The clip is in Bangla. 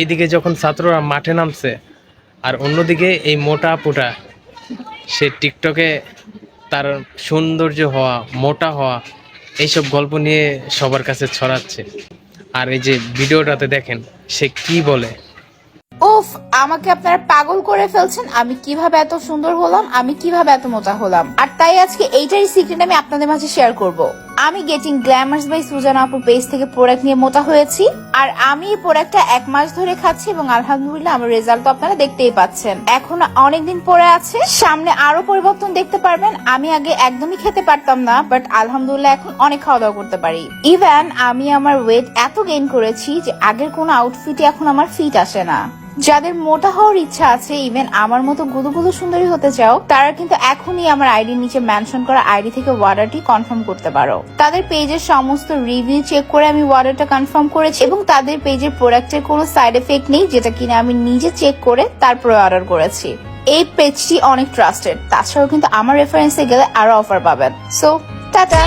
এইদিকে যখন ছাত্ররা মাঠে নামছে আর অন্যদিকে এই মোটা আপুটা সে টিকটকে তার সৌন্দর্য হওয়া, মোটা হওয়া এইসব গল্প নিয়ে সবার কাছে ছড়াচ্ছে। আর এই যে ভিডিওটাতে দেখেন সে কি বলে। উফ, আমাকে আপনারা পাগল করে ফেলছেন। আমি কিভাবে এত সুন্দর হলাম, আমি কিভাবে এত মোটা হলাম, আর তাই আজকে এইটারই সিক্রেট আমি আপনাদের মাঝে শেয়ার করব। আমি গেটিং গ্ল্যামার্স বাই সুজানা আপুর পেজ থেকে প্রোডাক্ট নিয়ে মোটা হয়েছি, আর আমি এই প্রোডাক্টটা 1 মাস ধরে খাচ্ছি এবং আলহামদুলিল্লাহ আমার রেজাল্ট তো আপনারা দেখতেই পাচ্ছেন। এখন অনেকদিন পরে আছে, সামনে আরো পরিবর্তন দেখতে পারবেন। আমি আগে একদমই খেতে পারতাম না, বাট আলহামদুলিল্লাহ এখন অনেক খাওয়া দাওয়া করতে পারি। ইভেন আমি আমার ওয়েট এত গেইন করেছি যে আগের কোনো আউটফিটে এখন আমার ফিট আসে না। যাদের মোটা হওয়ার ইচ্ছা আছে, ইভেন আমার মতো গুদুগুদু সুন্দরী হতে চাও, তারা কিন্তু এখনই আমার আইডির নিচে মেনশন করা আইডি থেকে অর্ডারটি কনফার্ম করতে পারো। তাদের পেজের সমস্ত রিভিউ চেক করে আমি অর্ডারটা কনফার্ম করেছি এবং তাদের পেজের প্রোডাক্টের কোনো সাইড এফেক্ট নেই, যেটা কিনা আমি নিজে চেক করে তারপরে অর্ডার করেছি। এই পেজটি অনেক ট্রাস্টেড, তাছাড়াও কিন্তু আমার রেফারেন্সে গেলে আরো অফার পাবেন। So tata.